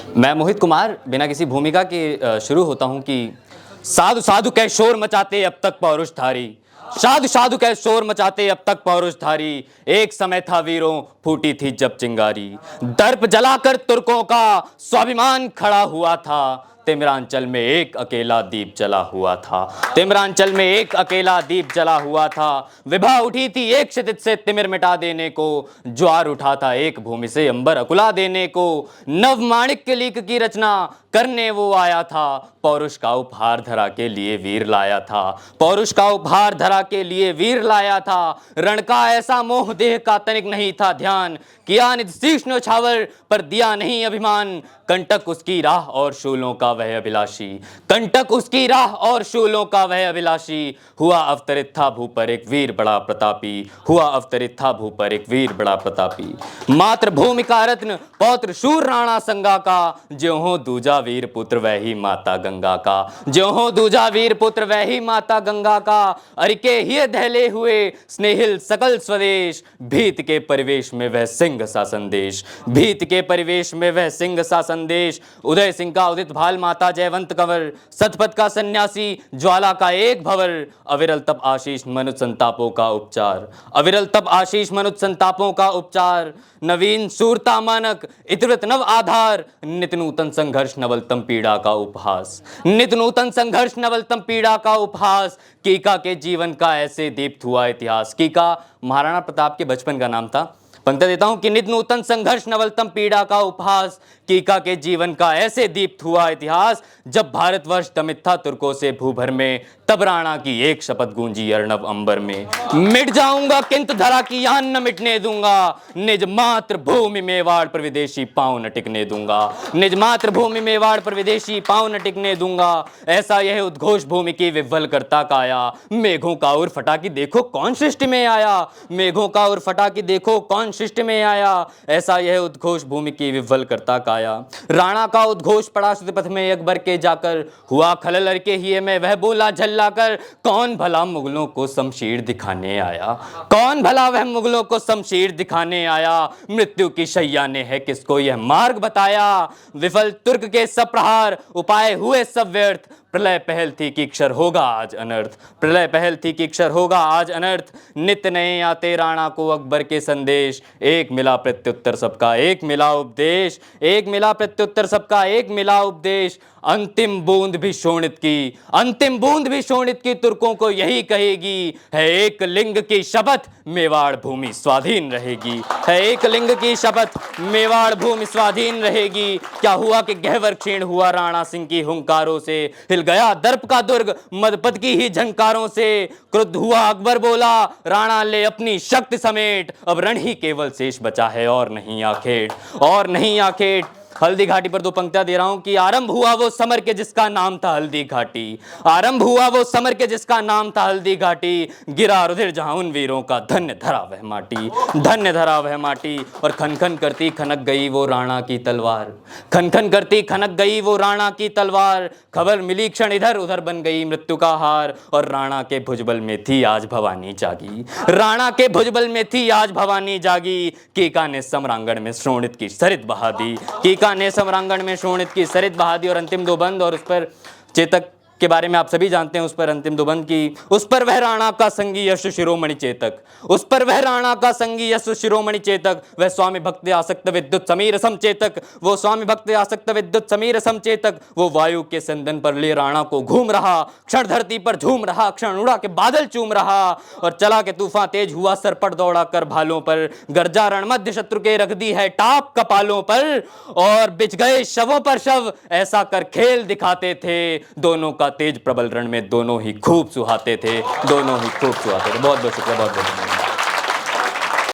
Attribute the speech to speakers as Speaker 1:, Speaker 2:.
Speaker 1: मैं मोहित कुमार बिना किसी भूमिका के शुरू होता हूं कि साधु साधु कै शोर मचाते अब तक पौरुषधारी, साधु साधु कै शोर मचाते अब तक पौरुषधारी। एक समय था वीरों फूटी थी जब चिंगारी, दर्प जलाकर तुर्कों का स्वाभिमान खड़ा हुआ था। तिमरांचल में एक अकेला दीप जला हुआ था, तिमरांचल में एक अकेला दीप जला हुआ था। विभा उठी थी एक क्षितिज से तिमिर मिटा देने को, ज्वार उठा था एक भूमि से अंबर अकुला देने को। नवमाणिक्य लीक की रचना करने वो आया था, पौरुष का उपहार धरा के लिए वीर लाया था, पौरुष का उपहार धरा के लिए वीर लाया था। रण का ऐसा मोह देह का तनिक नहीं था ध्यान, किया निज शीश न्यौछावर पर दिया नहीं अभिमान। कंटक उसकी राह और शूलों का वह अभिलाषी, कंटक उसकी राह और शूलों का वह अभिलाषी। हुआ अवतरित था भू पर एक वीर बड़ा प्रतापी, हुआ अवतरित था भू पर एक वीर बड़ा प्रतापी। मातृभूमि का रत्न पौत्र शूर राणा संगा का, ज्यों हो दूजा वीर पुत्र वही माता गंगा का, ज्यों हो दूजा वीर पुत्र वही माता गंगा का। अरिके हिय दहले हुए स्नेहिल सकल स्वदेश, भीत के परिवेश में वह सिंह सा संदेश, भीत के परिवेश में वह सिंह सा संदेश। उदय सिंह का उदित भाल माता जयवंत कंवर, सतपथ का सन्यासी ज्वाला का एक भंवर। अविरल तप आशीष मनुज संतापों का उपचार, अविरल तप आशीष मनुज संतापों का उपचार। नवीन सूरता मानक इतवृत नव आधार, नित नूतन संघर्ष नवलतम पीड़ा का उपहास, नित नूतन संघर्ष नवलतम पीड़ा का उपहास। कीका के जीवन का ऐसे दीप्त हुआ इतिहास, कीका महाराणा प्रताप के बचपन का नाम था। पंक्ति देता हूं कि नित नूतन संघर्ष नवलतम पीड़ा का उपहास, कीका के जीवन का ऐसे दीप्त हुआ इतिहास। जब भारतवर्ष दमित था तुर्कों से भूभर में, तब राणा की एक शपथ गूंजी अर्णव अंबर में। मिट जाऊंगा किंतु धरा की यान न मिटने दूंगा, निज मातृभूमि मेवाड़ पर विदेशी पांव न टिकने दूंगा, निज मातृभूमि मेवाड़ पर विदेशी पांव न टिकने दूंगा। ऐसा यह उद्घोष भूमि की विह्वल करता काया, मेघों का उर फटा कि देखो कौन सृष्टि में आया, मेघों का उर फटा कि देखो कौन सृष्टि में आया। ऐसा यह उद्घोष भूमि की विह्वल करता काया। राणा का उद्घोष पड़ा श्रुतिपथ में अकबर के जाकर, हुआ खलल अरके हिये में वह बोला झल्लाकर। कौन भला मुगलों को शमशीर दिखाने आया, कौन भला वह मुगलों को शमशीर दिखाने आया। मृत्यु की शैया ने है किसको यह मार्ग बताया, विफल तुर्क के सब प्रहार उपाय हुए सब व्यर्थ। प्रलय पहल थी कि क्षर होगा आज अनर्थ, प्रलय पहल थी कि क्षर होगा आज अनर्थ। नित्य नए आते राणा को अकबर के संदेश, एक मिला प्रत्युत्तर सबका एक मिला उपदेश, एक मिला प्रत्युत्तर सबका एक मिला उपदेश। अंतिम बूंद भी शोणित की, अंतिम बूंद भी शोणित की तुर्कों को यही कहेगी, है एक लिंग की शपथ मेवाड़ भूमि स्वाधीन रहेगी, है एक लिंग की शपथ मेवाड़ भूमि स्वाधीन रहेगी। क्या हुआ कि गहवर क्षीण हुआ राणा सिंह की हुंकारों से, हिल गया दर्प का दुर्ग मदपत की ही झंकारों से। क्रुद्ध हुआ अकबर बोला राणा ले अपनी शक्ति समेट, अब रण ही केवल शेष बचा है और नहीं आखेट, और नहीं आखेट। हल्दी घाटी पर दो पंक्तियां दे रहा हूं कि आरंभ हुआ वो समर के जिसका नाम था हल्दी घाटी, आरंभ हुआ वो समर के जिसका नाम था हल्दी घाटी। गिरा रुधिर जहां उन वीरों का धन्य धरा वह माटी, धन्य धरा वह माटी। और खन खन करती खनक गई वो राणा की तलवार, खन खन करती खनक गई वो राणा की तलवार। खबर मिली क्षण इधर उधर बन गई मृत्यु का हार, और राणा के भुजबल में थी आज भवानी जागी, राणा के भुजबल में थी आज भवानी जागी। कीका ने सम्रांगण में शोणित की सरित बहा दी, कीका ने सम्रांगण में शोणित की सरित बहा दी। और अंतिम दो बंद, और उस पर चेतक के बारे में आप सभी जानते हैं, उस पर अंतिम दो बंद की। उस पर वह राणा का संगी यश शिरोमणि चेतक, उस पर वह राणा का संगी यश शिरोमणि चेतक। वह स्वामी भक्त आसक्त विद्युत समीर समचेतक, वो स्वामी भक्त आसक्त विद्युत समीर समचेतक। वो वायु के संदन पर ले राणा को घूम रहा, क्षण धरती पर झूम रहा, क्षण उड़ा के बादल चूम रहा। और चला के तूफान तेज हुआ सरपट दौड़ा कर भालों पर, गर्जा रण मध्य शत्रु के रख दी है टाप कपालों पर। और बिछ गए शवों पर शव ऐसा कर खेल दिखाते थे, दोनों का तेज प्रबल रण में दोनों ही खूब सुहाते थे, दोनों ही खूब सुहाते थे। बहुत बहुत शुक्रिया, बहुत बहुत।